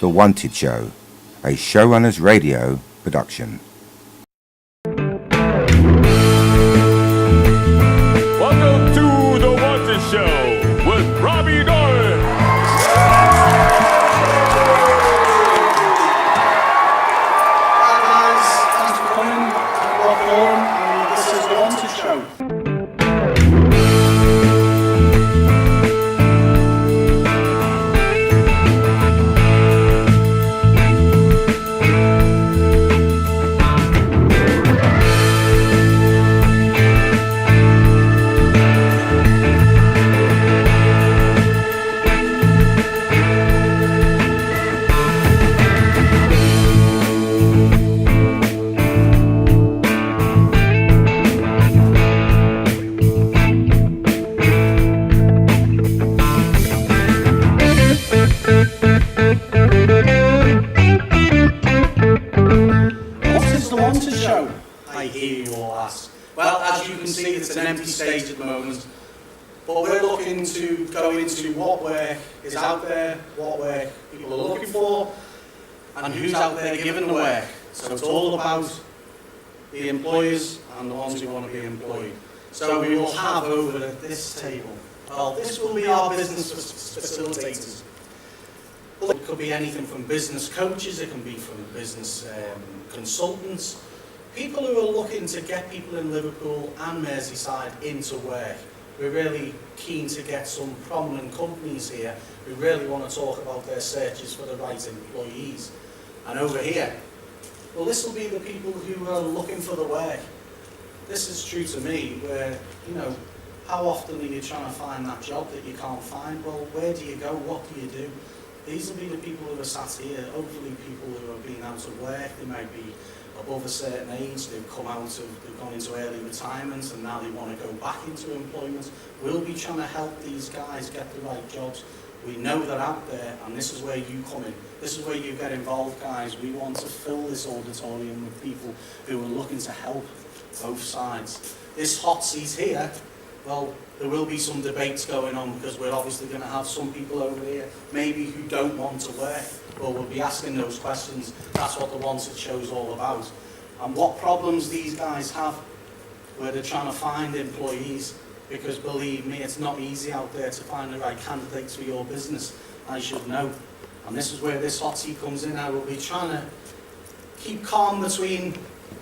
The Wanted Show, a Showrunners Radio production. Welcome to The Wanted Show with Robbie Doyle. Hi guys, thanks for coming. I'm Rob Doran and this is The Wanted Show. I hear you all ask. Well, as you can see, it's an empty stage at the moment, but we're looking to go into what work is out there, what work people are looking for, and who's out there giving the work. So it's all about the employers and the ones who want to be employed. So we will have over this table, well, this will be our business facilitators. Well, it could be anything from business coaches, it can be from business consultants, people who are looking to get people in Liverpool and Merseyside into work. We're really keen to get some prominent companies here who really want to talk about their searches for the right employees. And over here, well, this will be the people who are looking for the work. This is true to me, where, you know, how often are you trying to find that job that you can't find? Well, where do you go? What do you do? These will be the people who are sat here, hopefully people who have been out of work. They might be above a certain age, they've gone into early retirement and now they want to go back into employment. We'll be trying to help these guys get the right jobs. We know they're out there, and this is where you come in. This is where you get involved, guys. We want to fill this auditorium with people who are looking to help both sides. This hot seat here, well, there will be some debates going on because we're obviously going to have some people over here maybe who don't want to work, but we'll be asking those questions. That's what the Wanted Show's all about. And what problems these guys have where they're trying to find employees, because believe me, it's not easy out there to find the right candidates for your business, I should know. And this is where this hot seat comes in. I will be trying to keep calm between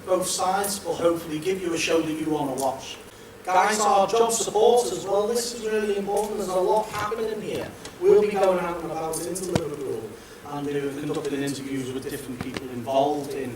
both sides, but hopefully give you a show that you want to watch. Guys, our job supporters, well, this is really important. There's a lot happening here. We'll be going out and about into Liverpool and conducting interviews with different people involved in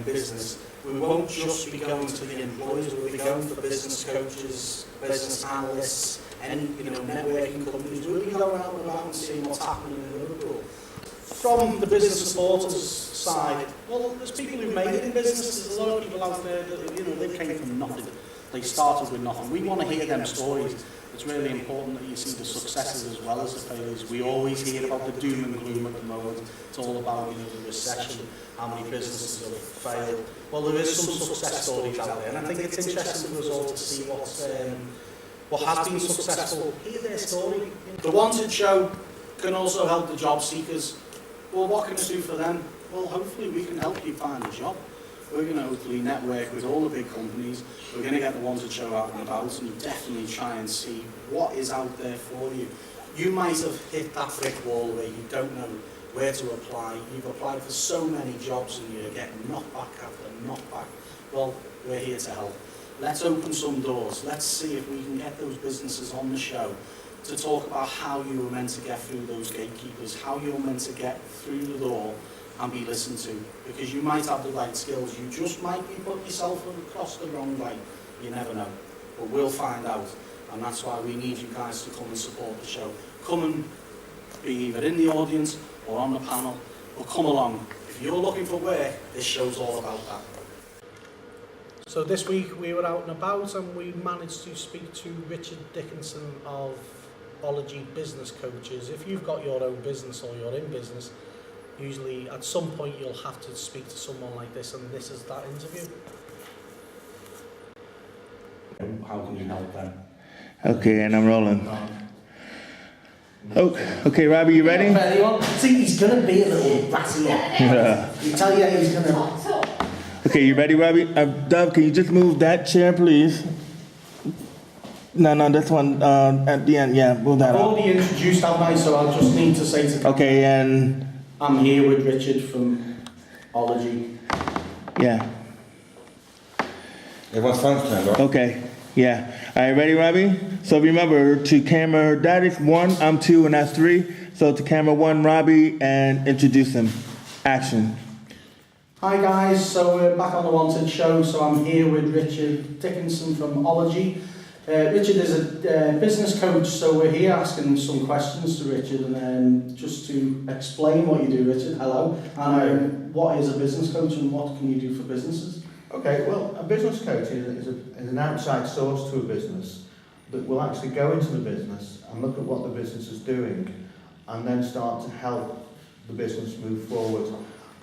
business. We won't just be going to the employers, we'll be going for business coaches, business analysts, any networking companies. We'll be going out and about and seeing what's happening in Liverpool. From the business supporters side, well, there's people who've made it in business. There's a lot of people out there that they came from nothing. They started with nothing. We want to hear them stories. It's really important that you see the successes as well as the failures. We always hear about the doom and gloom at the moment. It's all about the recession, how many businesses have failed. Well, there is some success stories out there, and I think it's interesting for us all to see what has been successful. Hear their story. The Wanted Show can also help the job seekers. Well, what can it do for them? Well, hopefully we can help you find a job. We're going to hopefully network with all the big companies. We're going to get the Wanted Show out and about and definitely try and see what is out there for you. You might have hit that brick wall where you don't know where to apply. You've applied for so many jobs and you're getting knocked back after knocked back. Well, we're here to help. Let's open some doors. Let's see if we can get those businesses on the show to talk about how you were meant to get through those gatekeepers, how you were meant to get through the door and be listened to, because you might have the right skills, you just might be putting yourself across the wrong way. You never know, but we'll find out, and that's why we need you guys to come and support the show. Come and be either in the audience or on the panel, or come along. If you're looking for work, this show's all about that. So this week we were out and about and we managed to speak to Richard Dickinson of Ology Business Coaches. If you've got your own business or you're in business, usually at some point you'll have to speak to someone like this, and this is that interview. How can you help them? Okay, and I'm rolling. Oh, okay, Robbie, you ready? Ready on? See, he's going to be a little ratty. Yeah. I tell you, he's going to... Okay, you ready, Robbie? Dove, can you just move that chair, please? No, this one at the end. Yeah, move that I've up. already introduced Almay, so I'll just need to say to... Okay, and I'm here with Richard from Ology. yeah. Everyone's phone's turned off. Okay, yeah. All right, ready, Robbie? So remember, to camera, that is 1, I'm 2, and that's 3. So to camera 1, Robbie, and introduce him. Action. Hi guys, so we're back on the Wanted Show. So I'm here with Richard Dickinson from Ology. Richard is a business coach, so we're here asking some questions to Richard, and just to explain what you do, Richard. Hello. And what is a business coach, and what can you do for businesses? Okay, well, a business coach is an outside source to a business that will actually go into the business and look at what the business is doing and then start to help the business move forward.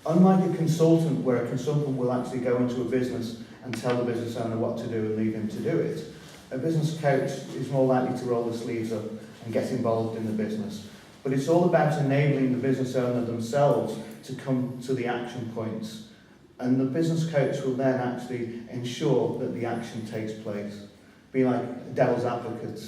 Unlike a consultant, where a consultant will actually go into a business and tell the business owner what to do and leave him to do it, a business coach is more likely to roll the sleeves up and get involved in the business. But it's all about enabling the business owner themselves to come to the action points. And the business coach will then actually ensure that the action takes place. Be like a devil's advocate,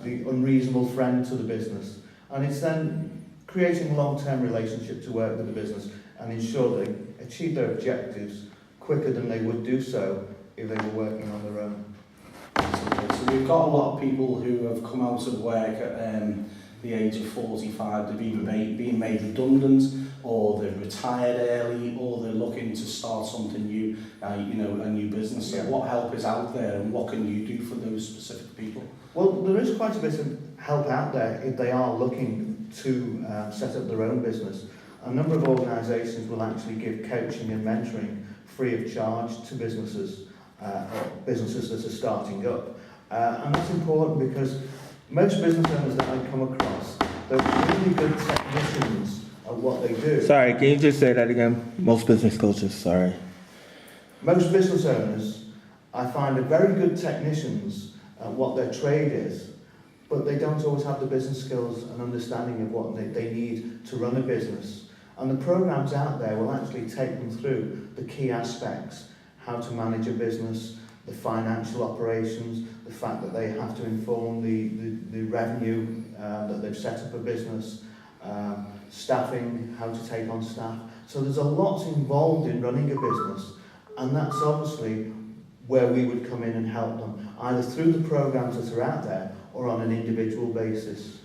the unreasonable friend to the business. And it's then creating a long-term relationship to work with the business and ensure they achieve their objectives quicker than they would do so if they were working on their own. So we've got a lot of people who have come out of work at the age of 45. They've either been made redundant, or they've retired early, or they're looking to start something new, a new business. So what help is out there, and what can you do for those specific people? Well, there is quite a bit of help out there if they are looking to set up their own business. A number of organisations will actually give coaching and mentoring free of charge to businesses, businesses that are starting up. And that's important because most business owners that I come across, they're really good technicians at what they do. Sorry, can you just say that again? Most business coaches, sorry. Most business owners, I find, are very good technicians at what their trade is, but they don't always have the business skills and understanding of what they need to run a business. And the programs out there will actually take them through the key aspects: how to manage a business, the financial operations, the fact that they have to inform the revenue that they've set up a business, staffing, how to take on staff. So there's a lot involved in running a business, and that's obviously where we would come in and help them, either through the programs that are out there or on an individual basis.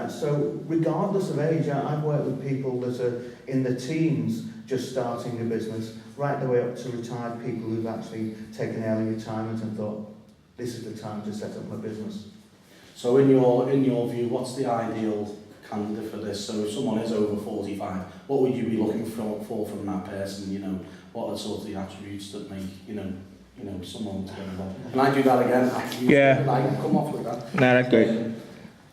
So regardless of age, I've worked with people that are in their teens just starting a business, right the way up to retired people who've actually taken early retirement and thought, this is the time to set up my business. So in your view, what's the ideal candidate for this? So if someone is over 45, what would you be looking for from that person? What are sort of the attributes that make, someone to get involved? Can I do that again? Yeah. Like, come off with that. No, that's great.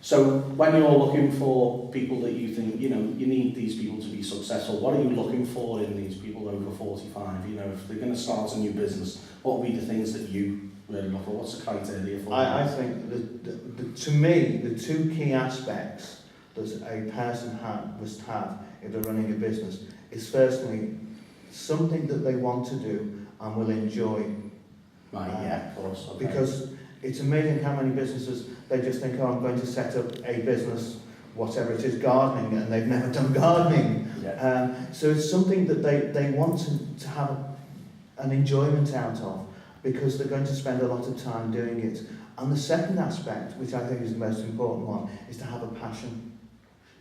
So when you're looking for people that you think, you need these people to be successful, what are you looking for in these people over 45? If they're going to start a new business, what would be the things that you really look for? What's the criteria for that? I think, to me, the two key aspects that a person must have if they're running a business is, firstly, something that they want to do and will enjoy. Right, yeah, of course. Okay. Because it's amazing how many businesses, they just think, I'm going to set up a business, whatever it is, gardening, and they've never done gardening. Yeah. So it's something that they want to have an enjoyment out of, because they're going to spend a lot of time doing it. And the second aspect, which I think is the most important one, is to have a passion.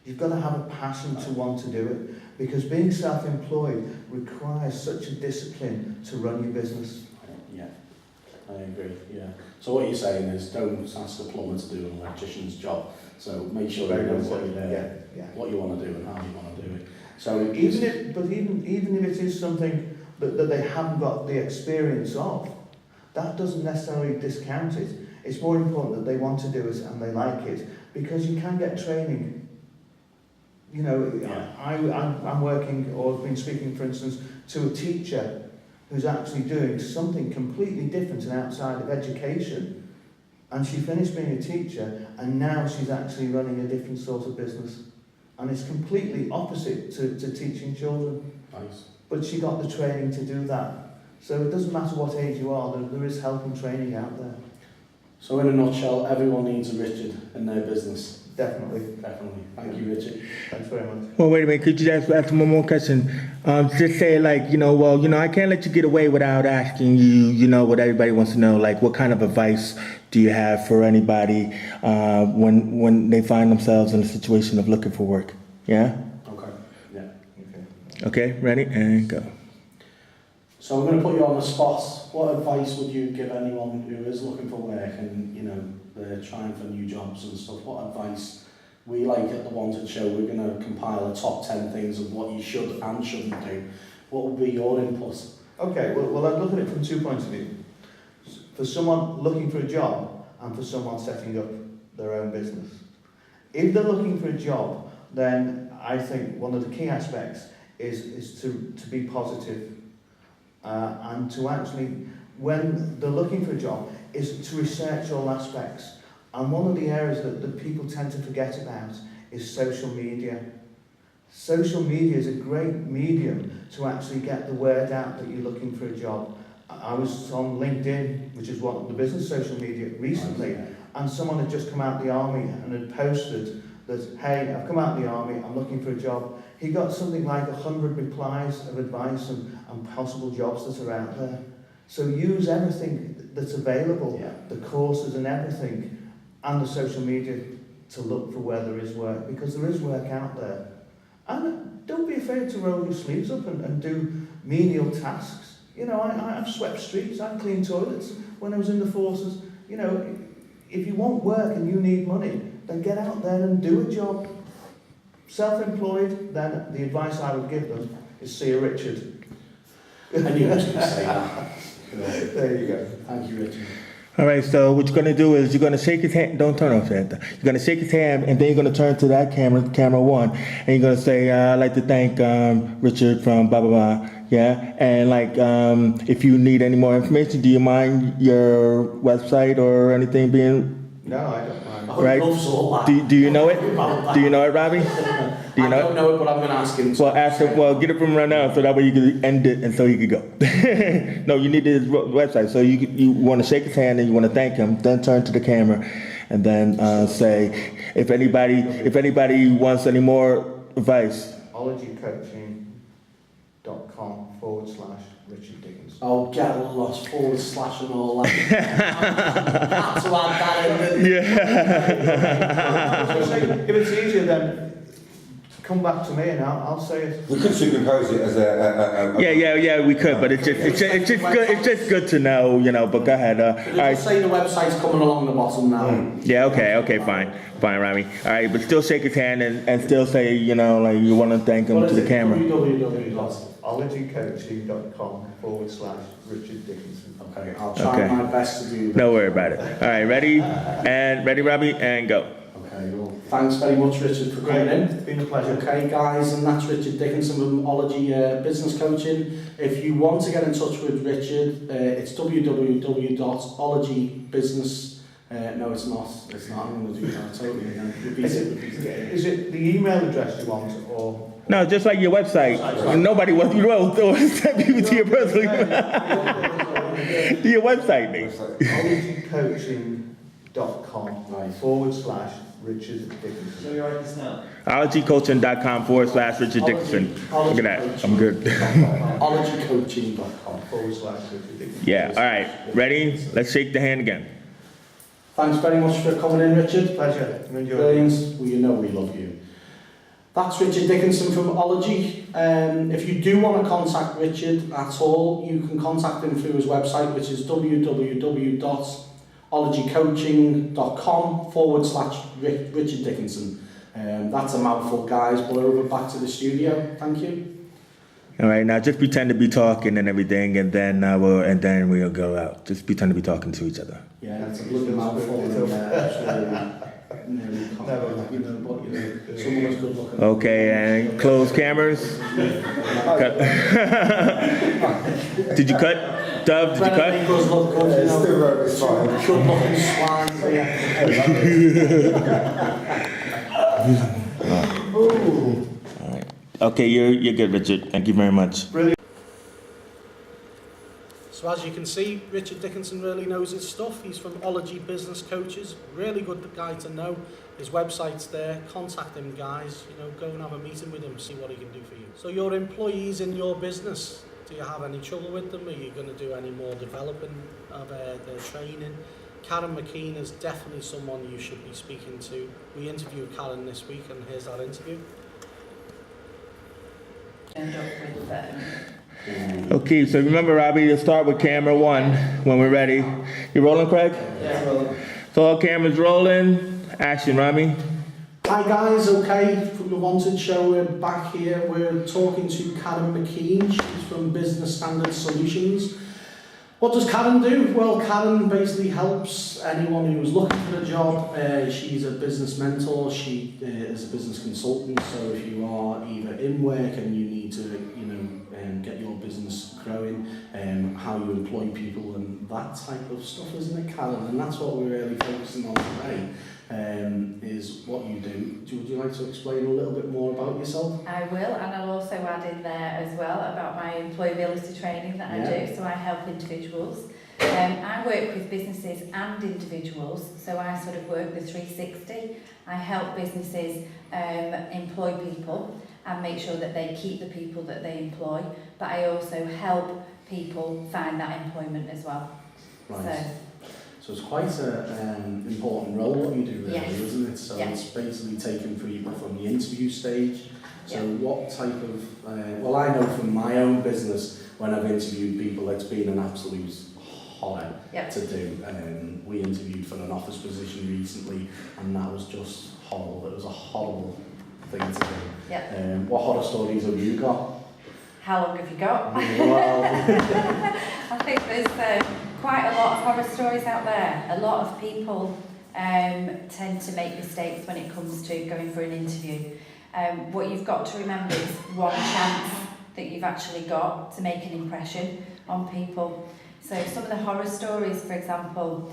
You've got to have a passion to want to do it, because being self-employed requires such a discipline to run your business. Yeah, I agree, yeah. So what you're saying is, don't ask a plumber to do an electrician's job. So make sure you know what you want to do and how you want to do it. So even if it is something that they haven't got the experience of, that doesn't necessarily discount it. It's more important that they want to do it and they like it, because you can get training. I'm working, or I've been speaking, for instance, to a teacher who's actually doing something completely different and outside of education, And she finished being a teacher, and now she's actually running a different sort of business. And it's completely opposite to teaching children. Nice. But she got the training to do that. So it doesn't matter what age you are, there is help and training out there. So in a nutshell, everyone needs a Richard in their business. Definitely. Definitely. Thank you, Richard. Thanks very much. Well, wait a minute. Could you just ask one more question? Just say like, I can't let you get away without asking you, what everybody wants to know. Like, what kind of advice do you have for anybody when they find themselves in a situation of looking for work? Yeah? Okay. Yeah. Okay, ready? And go. So I'm going to put you on the spot. What advice would you give anyone who is looking for work and, they're trying for new jobs and stuff? What advice? We like at the Wanted Show, we're going to compile a top 10 things of what you should and shouldn't do. What would be your input? Okay, well I'd look at it from 2 points of view. For someone looking for a job and for someone setting up their own business. If they're looking for a job, then I think one of the key aspects is to be positive and to actually, when they're looking for a job, is to research all aspects. And one of the areas that people tend to forget about is social media. Social media is a great medium to actually get the word out that you're looking for a job. I was on LinkedIn, which is one the business social media, recently, and someone had just come out of the army and had posted that, hey, I've come out of the army, I'm looking for a job. He got something like 100 replies of advice and possible jobs that are out there. So use everything that's available, the courses and everything, and the social media to look for where there is work, because there is work out there. And don't be afraid to roll your sleeves up and do menial tasks. I've swept streets, I've cleaned toilets when I was in the forces. If you want work and you need money, then get out there and do a job. Self-employed, then the advice I would give them is see a Richard. I knew I was going to say that. There you go. Thank you, Richard. All right, so what you're going to do is you're going to shake his hand. Don't turn off that. You're going to shake his hand, and then you're going to turn to that camera one, and you're going to say, I'd like to thank Richard from blah, blah, blah. Yeah, and if you need any more information, do you mind your website or anything being... No, I don't mind. Right? Do you know it? Do you know it, Robbie? Do you know I don't know it, but I'm going to ask him. Well, ask him. Well, get it from him right now, so that way you can end it, and so he could go. No, you need his website. So you want to shake his hand and you want to thank him. Then turn to the camera, and then say, if anybody wants any more advice. ologycoaching.com/Richard Dickinson. Oh, get lost, / and all that. Had to add that in. If it's easier, then come back to me and I'll say it. We could superimpose it as a Yeah, we could, but it's just good to know, But go ahead. All right. Just say the website's coming along the bottom now. Yeah, okay, fine, Robbie. All right, but still shake his hand and still say, you want to thank him to the camera. www.ologycoaching.com/Richard Dickinson. Okay, I'll try my best to do that. Don't worry about it. All right, ready, Robbie, and go. Okay, well, thanks very much, Richard, for coming in. It's been a pleasure. Okay, guys, and that's Richard Dickinson from Ology Business Coaching. If you want to get in touch with Richard, it's www.ologybusiness. No, it's not. It's not. I'm going to do that totally again. Is it the email address you want, or? No, just like your website. Nobody wants you to send people to your personal email. To your website, mate. ologycoaching.com/Richard Dickinson. So you write this down. ologycoaching.com/Richard Dickinson. Look at that. I'm good. ologycoaching.com/Richard Dickinson. Yeah, all right. Ready? Let's shake the hand again. Thanks very much for coming in, Richard. Pleasure. Enjoy. Brilliant. Well, we love you. That's Richard Dickinson from Ology. If you do want to contact Richard at all, you can contact him through his website, which is www.ologycoaching.com/Richard Dickinson. That's a mouthful, guys, but over back to the studio. Thank you. All right, now just pretend to be talking and everything, and then we'll go out. Just pretend to be talking to each other. Yeah, it's a bloody mouthful. Someone was good looking. Okay, and close cameras. Cut. Did you cut? Dove, did you cut? Everything does look good, you know. Still won't be fine. Good looking swans here. Okay, you're good, Richard. Thank you very much. So as you can see, Richard Dickinson really knows his stuff. He's from Ology Business Coaches. Really good guy to know. His website's there. Contact him, guys. You know, go and have a meeting with him, see what he can do for you. So your employees in your business, do you have any trouble with them? Are you going to do any more developing of their training? Karen McKean is definitely someone you should be speaking to. We interviewed Karen this week, and here's that interview. End up with Okay, so remember, Robbie, to start with camera 1 when we're ready. You rolling, Craig? Yeah, well. So all cameras rolling. Action, Robbie. Hi guys, okay, from the Wanted Show, we're back here. We're talking to Karen McKean. She's from Business Standard Solutions. What does Karen do? Well, Karen basically helps anyone who's looking for a job. She's a business mentor. She is a business consultant. So if you are either in work and you need to, get your business growing, how you employ people and that type of stuff, isn't it, Karen? And that's what we're really focusing on today. Is what you do. Would you like to explain a little bit more about yourself? I will, and I'll also add in there as well about my employability training that I do. So I help individuals. I work with businesses and individuals, so I sort of work the 360. I help businesses employ people and make sure that they keep the people that they employ, but I also help people find that employment as well. Right. So it's quite an important role what you do, really, yes. Isn't it? So it's basically taking people from the interview stage. So what type of, well, I know from my own business, when I've interviewed people, it's been an absolute horror to do. We interviewed for an office position recently, and that was just horrible. It was a horrible thing to do. What horror stories have you got? How long have you got? Well, I think there's quite a lot of horror stories out there. A lot of people tend to make mistakes when it comes to going for an interview. What you've got to remember is one chance that you've actually got to make an impression on people. So some of the horror stories, for example,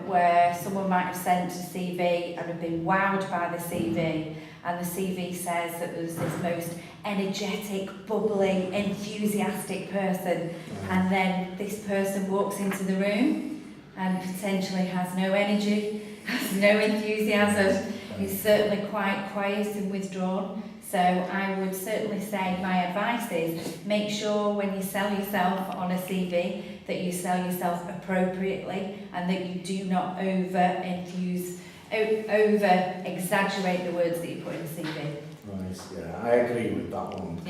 where someone might have sent a CV and have been wowed by the CV, and the CV says that there's this most energetic, bubbly, enthusiastic person, and then this person walks into the room and potentially has no energy, has no enthusiasm, is certainly quite quiet and withdrawn. So I would certainly say my advice is make sure when you sell yourself on a CV that you sell yourself appropriately and that you do not over-exaggerate the words that you put in a CV. Right, yeah, I agree with that one.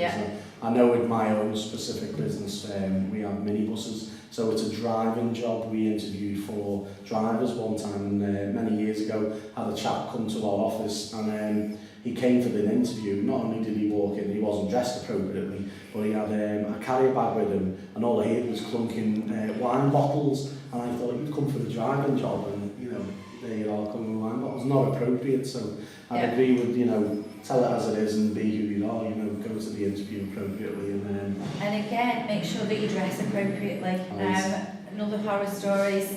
I know with my own specific business, we have minibuses, so it's a driving job. We interviewed for drivers one time many years ago, had a chap come to our office and he came for the interview. Not only did he walk in, he wasn't dressed appropriately, but he had a carrier bag with him and all I heard was clunking wine bottles, and I thought, you've come for the driving job and, there you are coming with wine bottles. Not appropriate, so I agree with, tell it as it is and be who you are, go to the interview appropriately and again, make sure that you dress appropriately. Another horror stories,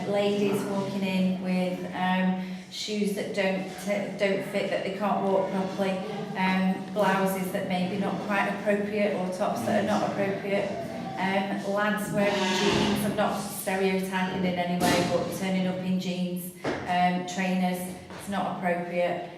ladies walking in with shoes that don't fit, that they can't walk properly, blouses that maybe not quite appropriate or tops that are not appropriate. Lads wearing jeans, I'm not stereotyping in any way, but turning up in jeans, trainers, it's not appropriate.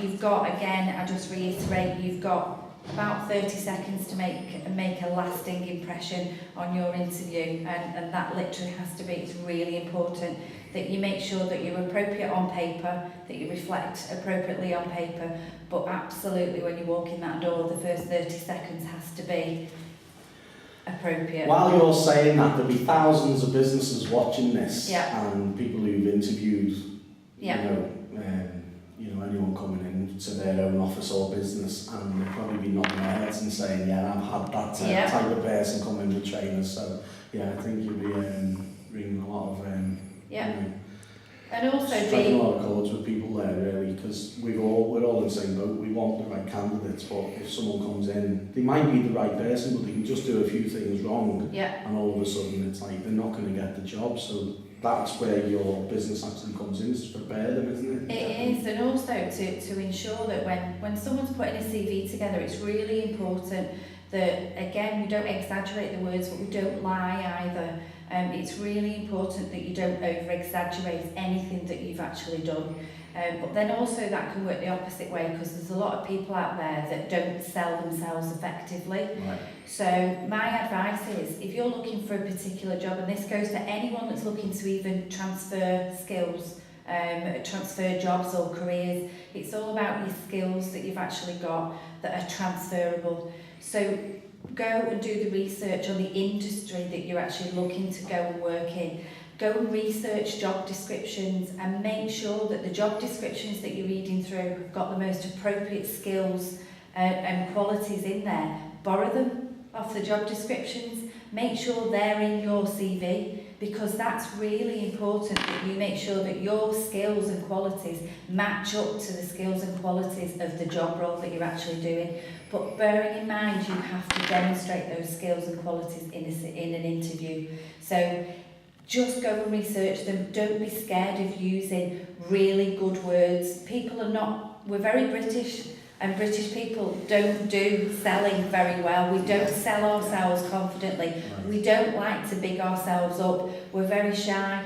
You've got, again, I just reiterate, you've got about 30 seconds to make a lasting impression on your interview, and that literally has to be, it's really important that you make sure that you're appropriate on paper, that you reflect appropriately on paper, but absolutely when you walk in that door, the first 30 seconds has to be appropriate. While you're saying that, there'll be thousands of businesses watching this, and people who've interviewed, anyone coming in to their own office or business, and they'll probably be nodding their heads and saying, I've had that type of person come in with trainers, so I think you'll be bringing a lot of, and also striking a lot of chords with people there, really, because because we're all in the same boat. We want the right candidates, but if someone comes in, they might be the right person, but they can just do a few things wrong, Yeah. and all of a sudden it's like they're not going to get the job. So that's where your business actually comes in, to prepare them, isn't it? It is, and also to ensure that when someone's putting a CV together, it's really important that, again, we don't exaggerate the words, but we don't lie either. It's really important that you don't over-exaggerate anything that you've actually done. But then also that can work the opposite way, because there's a lot of people out there that don't sell themselves effectively. Right. So my advice is, if you're looking for a particular job, and this goes to anyone that's looking to even transfer skills, transfer jobs or careers, it's all about your skills that you've actually got that are transferable. So go and do the research on the industry that you're actually looking to go and work in. Go and research job descriptions and make sure that the job descriptions that you're reading through have got the most appropriate skills and qualities in there. Borrow them off the job descriptions. Make sure they're in your CV, because that's really important that you make sure that your skills and qualities match up to the skills and qualities of the job role that you're actually doing. But bearing in mind, you have to demonstrate those skills and qualities in an interview. So just go and research them. Don't be scared of using really good words. We're very British, and British people don't do selling very well. We don't sell ourselves confidently. We don't like to big ourselves up. We're very shy,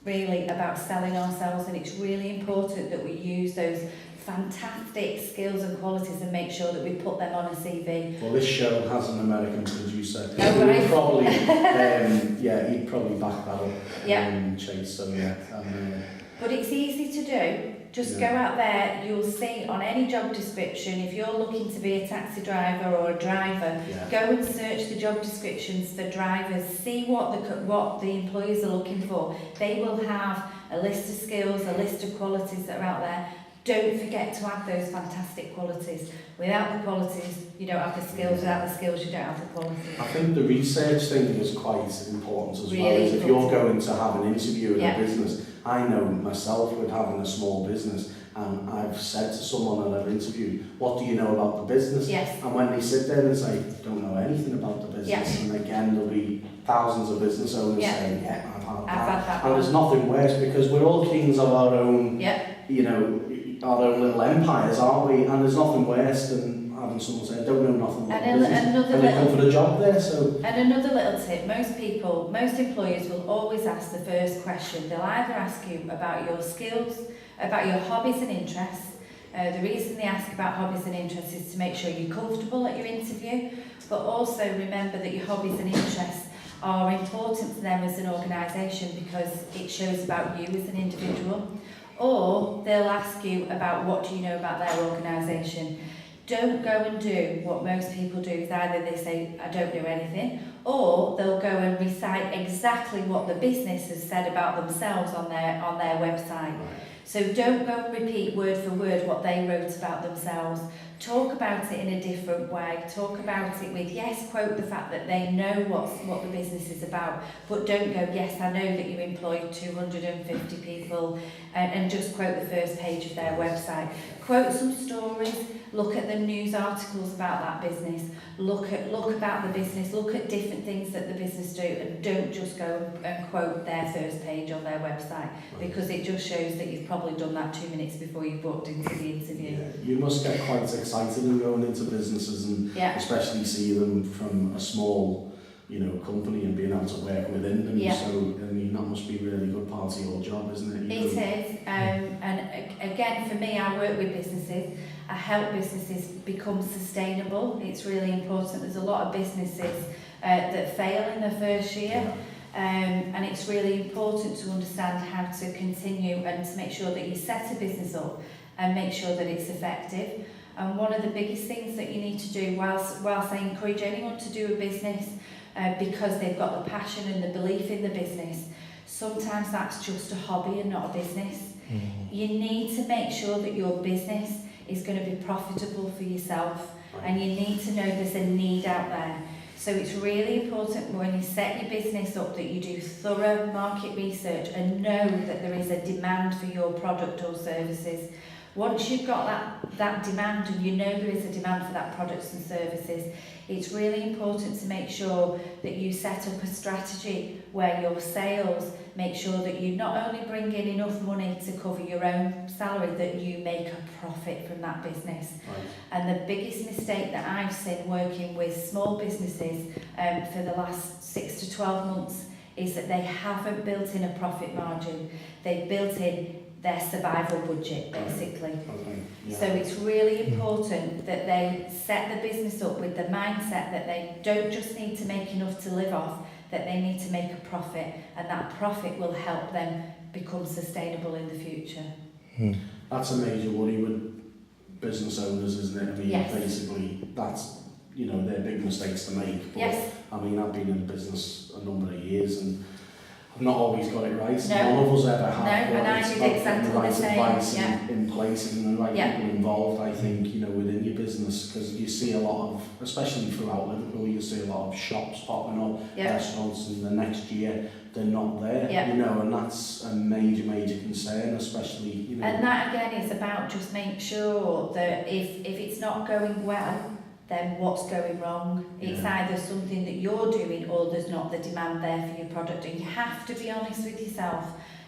really, about selling ourselves, and it's really important that we use those fantastic skills and qualities and make sure that we put them on a CV. Well, this show has an American producer. Oh, right. He'd probably, he'd probably back that up. Yeah. Chase. So yeah. But it's easy to do. Just go out there. You'll see on any job description, if you're looking to be a taxi driver or a driver, go and search the job descriptions for drivers. See what the employers are looking for. They will have a list of skills, a list of qualities that are out there. Don't forget to add those fantastic qualities. Without the qualities, you don't have the skills. Without the skills, you don't have the qualities. I think the research thing is quite important as well. If you're going to have an interview in a business, I know myself with having a small business, and I've said to someone that I've interviewed, what do you know about the business? Yes. And when they sit there and say, don't know anything about the business, and again, there'll be thousands of business owners saying, I've had that. And there's nothing worse, because we're all kings of our own, our own little empires, aren't we? And there's nothing worse than having someone say, I don't know nothing about business, and they come for the job there. So. And another little tip, most employers will always ask the first question. They'll either ask you about your skills, about your hobbies and interests. The reason they ask about hobbies and interests is to make sure you're comfortable at your interview, but also remember that your hobbies and interests are important to them as an organisation, because it shows about you as an individual. Or they'll ask you about what do you know about their organisation. Don't go and do what most people do, is either they say, I don't know anything, or they'll go and recite exactly what the business has said about themselves on their website. So don't go and repeat word for word what they wrote about themselves. Talk about it in a different way. Talk about it with, yes, quote the fact that they know what the business is about, but don't go, yes, I know that you employ 250 people, and just quote the first page of their website. Quote some stories, look at the news articles about that business, look about the business, look at different things that the business do, and don't just go and quote their first page on their website, because it just shows that you've probably done that 2 minutes before you booked into the interview. Yeah, you must get quite excited in going into businesses, and especially see them from a small, company, and being able to work within them. So, I mean, that must be a really good part of your job, isn't it? It is. And again, for me, I work with businesses. I help businesses become sustainable. It's really important. There's a lot of businesses that fail in their first year. And it's really important to understand how to continue and to make sure that you set a business up and make sure that it's effective. And one of the biggest things that you need to do, whilst I encourage anyone to do a business because they've got the passion and the belief in the business, sometimes that's just a hobby and not a business. You need to make sure that your business is going to be profitable for yourself, and you need to know there's a need out there. So it's really important when you set your business up that you do thorough market research and know that there is a demand for your product or services. Once you've got that demand and you know there is a demand for that products and services, it's really important to make sure that you set up a strategy where your sales make sure that you not only bring in enough money to cover your own salary, that you make a profit from that business. Right. And the biggest mistake that I've seen working with small businesses for the last 6 to 12 months is that they haven't built in a profit margin. They've built in their survival budget, basically. Okay. Yeah. So it's really important that they set the business up with the mindset that they don't just need to make enough to live off, that they need to make a profit, and that profit will help them become sustainable in the future. That's a major worry with business owners, isn't it? I mean, Yes. basically, that's, you know, they're big mistakes to make. But, Yes. I mean, I've been in business a number of years and I've not always got it right. No. None of us ever have. No, but and I it's did about getting exactly the right the same, advice yeah. in place and the right Yeah. people involved, I think, you know, within your business, because you see a lot of, especially throughout Liverpool, you see a lot of shops popping up, Yeah. restaurants, and the next year they're not there, Yeah. you know, and that's a major, major concern, especially, you know. And that again is about just make sure that if it's not going well, then what's going wrong? It's either something that you're doing or there's not the demand there for your product, and you have to be honest with yourself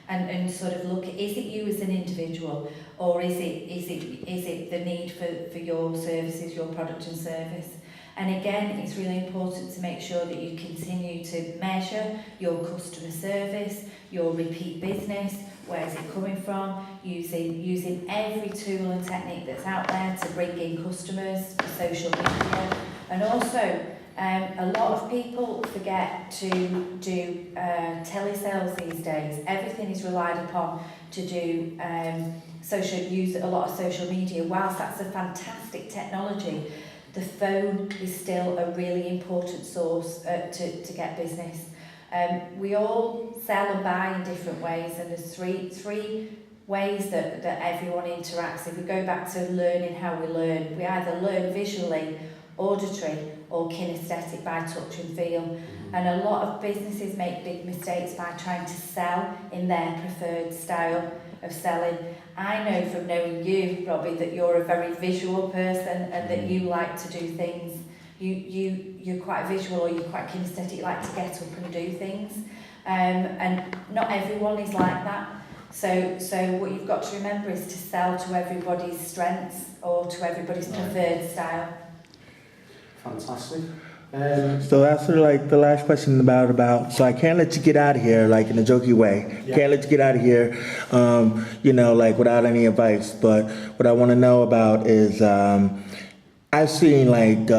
and sort of look at, is it you as an individual, or is it the need for your services, your product and service? And again, it's really important to make sure that you continue to measure your customer service, your repeat business, where's it coming from, using every tool and technique that's out there to bring in customers, social media. And also, a lot of people forget to do telesales these days. Everything is relied upon to do use a lot of social media. Whilst that's a fantastic technology, the phone is still a really important source to get business. We all sell and buy in different ways, and there's three ways that everyone interacts. If we go back to learning how we learn, we either learn visually, auditory, or kinesthetic by touch and feel. And a lot of businesses make big mistakes by trying to sell in their preferred style of selling. I know from knowing you, Robbie, that you're a very visual person and that you like to do things. You're quite visual, or you're quite kinesthetic, you like to get up and do things. And not everyone is like that. So what you've got to remember is to sell to everybody's strengths or to everybody's preferred style. Fantastic. So that's sort of like the last question about. So I can't let you get out of here like in a jokey way. Yeah. Can't let you get out of here, you know, like without any advice. But what I want to know about is, I've seen like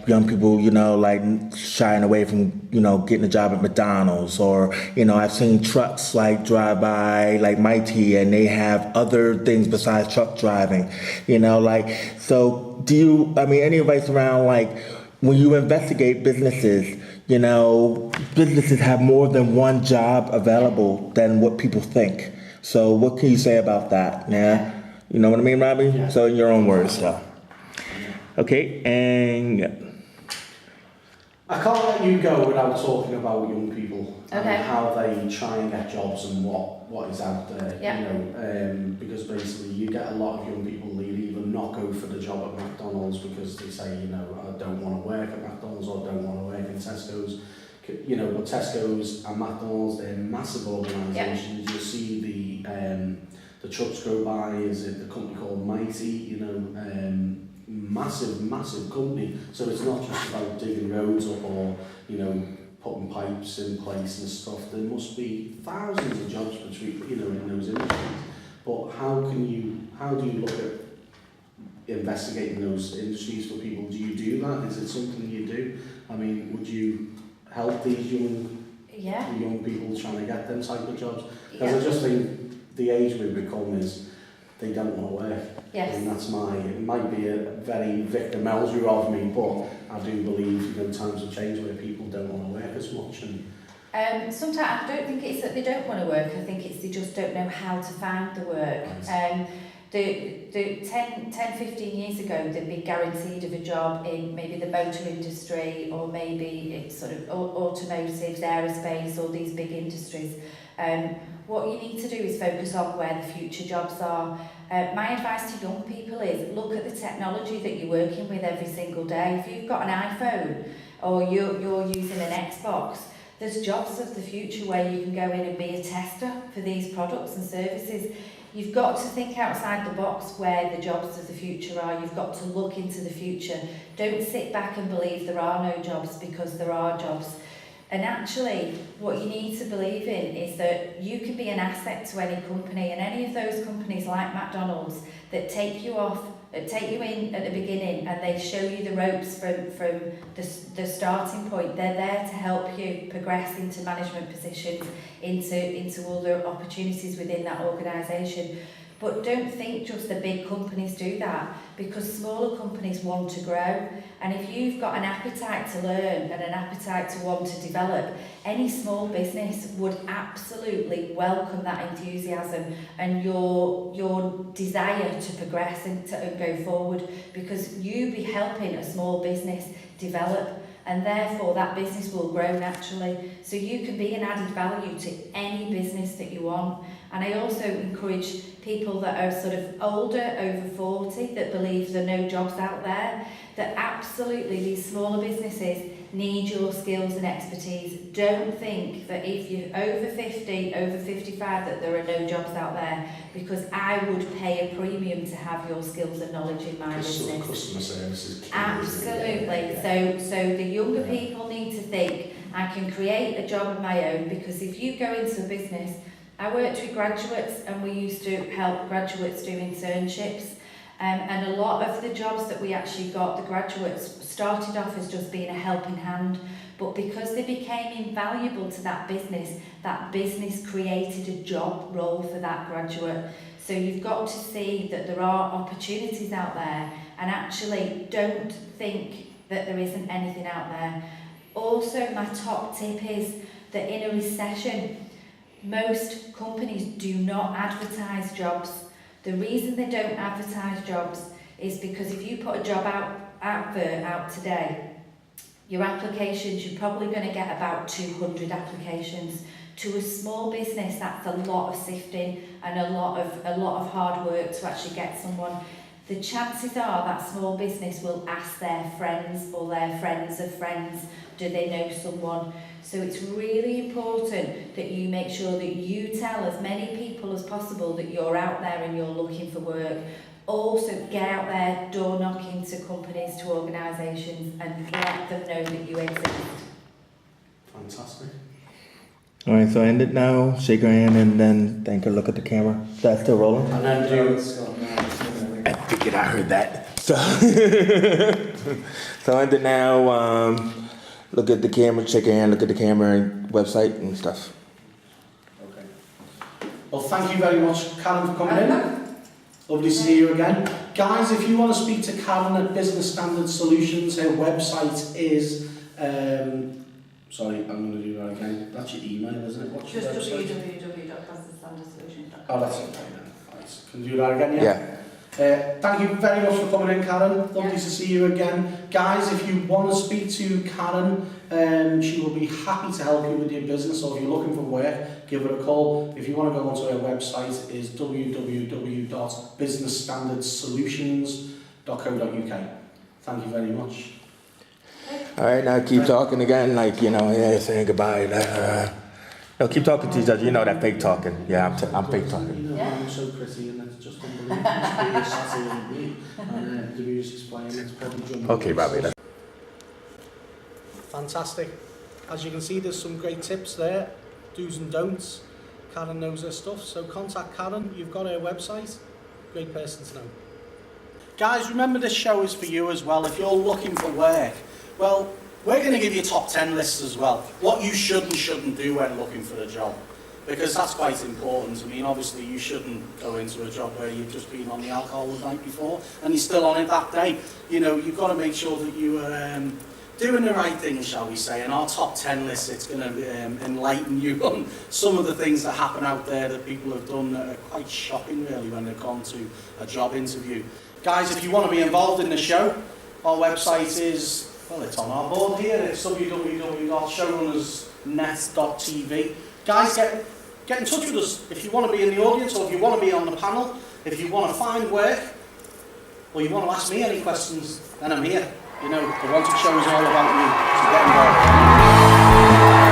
young people, you know, like shying away from, you know, getting a job at McDonald's, or, you know, I've seen trucks like drive by like Mighty and they have other things besides truck driving, you know, like, so any advice around like when you investigate businesses, you know, businesses have more than one job available than what people think. So what can you say about that? Yeah. You know what I mean, Robbie? Yeah. So in your own words, so. Okay, and I can't let you go without talking about young people Okay. and how they try and get jobs and what is out there. Yeah. You know, because basically you get a lot of young people that even not go for the job at McDonald's because they say, you know, I don't want to work at McDonald's or don't want to work in Tesco's. You know, but Tesco's and McDonald's, they're massive organisations. You'll see the trucks go by. Is it the company called Mighty? You know. Massive company, so it's not just about digging roads up or, you know, putting pipes in place and stuff. There must be thousands of jobs between, you know, in those industries. But how do you look at investigating those industries for people? Do you do that? Is it something you do? I mean, would you help these young people trying to get them type of jobs? Because I just think the age we've become is they don't want to work. Yes. And that's it might be a very Victor Meldrew of me, but I do believe, you know, times have changed where people don't want to work as much. And Sometimes I don't think it's that they don't want to work, I think it's they just don't know how to find the work. Right. The 10, 15 years ago, they'd be guaranteed of a job in maybe the motor industry, or maybe it's sort of automotives, aerospace, all these big industries. What you need to do is focus on where the future jobs are. My advice to young people is look at the technology that you're working with every single day. If you've got an iPhone or you're using an Xbox, there's jobs of the future where you can go in and be a tester for these products and services. You've got to think outside the box where the jobs of the future are. You've got to look into the future. Don't sit back and believe there are no jobs, because there are jobs. And actually, what you need to believe in is that you can be an asset to any company, and any of those companies like McDonald's that take you in at the beginning and they show you the ropes from the starting point. They're there to help you progress into management positions, into all the opportunities within that organisation. But don't think just the big companies do that, because smaller companies want to grow. And if you've got an appetite to learn and an appetite to want to develop, any small business would absolutely welcome that enthusiasm and your desire to progress and go forward, because you be helping a small business develop, and therefore that business will grow naturally. So you can be an added value to any business that you want. And I also encourage people that are sort of older, over 40, that believe there are no jobs out there, that absolutely these smaller businesses need your skills and expertise. Don't think that if you're over 50, over 55, that there are no jobs out there, because I would pay a premium to have your skills and knowledge in my business. Customer service is key. Absolutely. So the younger people need to think, I can create a job of my own, because if you go into a business, I worked with graduates and we used to help graduates do internships, and a lot of the jobs that we actually got, the graduates started off as just being a helping hand, but because they became invaluable to that business created a job role for that graduate. So you've got to see that there are opportunities out there, and actually don't think that there isn't anything out there. Also, my top tip is that in a recession, most companies do not advertise jobs. The reason they don't advertise jobs is because if you put a job advert out today, your applications, you're probably going to get about 200 applications. To a small business, that's a lot of sifting and a lot of hard work to actually get someone. The chances are that small business will ask their friends or their friends of friends, do they know someone? So it's really important that you make sure that you tell as many people as possible that you're out there and you're looking for work. Also, get out there, door knocking to companies, to organisations, and let them know that you exist. Fantastic. All right, so end it now. Shake her hand and then thank her. Look at the camera. That's still rolling. And then do I figured I heard that. So, so end it now. Look at the camera, shake your hand, look at the camera and website and stuff. Okay. Well, thank you very much, Karen, for coming in. Lovely to see you again. Guys, if you want to speak to Karen at Business Standard Solutions, her website is... sorry, I'm going to do that again. That's your email, isn't it? What's your Just website? www.businessstandardsolutions.com. Oh, that's okay then. Right. Can you do that again, yeah? Yeah. Thank you very much for coming in, Karen. Lovely Yeah. to see you again. Guys, if you want to speak to Karen, she will be happy to help you with your business, or if you're looking for work, give her a call. If you want to go onto her website, is www.businessstandardsolutions.co.uk. Thank you very much. All right, now keep talking again, like, saying goodbye. No, keep talking to each other. You know that fake talking. Yeah, I'm fake talking. You know, I'm so pretty and it's just unbelievable. It's Saturday and the music's playing, it's probably jumping. Okay, Robbie. Fantastic. As you can see, there's some great tips there, do's and don'ts. Karen knows her stuff, so contact Karen. You've got her website. Great person to know. Guys, remember this show is for you as well. If you're looking for work, well, we're going to give you top 10 lists as well. What you should and shouldn't do when looking for a job. Because that's quite important. I mean, obviously you shouldn't go into a job where you've just been on the alcohol the night before and you're still on it that day. You know, you've got to make sure that you are doing the right thing, shall we say, and our top 10 list, it's going to enlighten you on some of the things that happen out there that people have done that are quite shocking, really, when they've gone to a job interview. Guys, if you want to be involved in the show, our website is, well, it's on our board here. It's www.showrunnersnet.tv. Guys, get in touch with us if you want to be in the audience or if you want to be on the panel, if you want to find work, or you want to ask me any questions, then I'm here. You know, the Wanted Show is all about you, so get involved.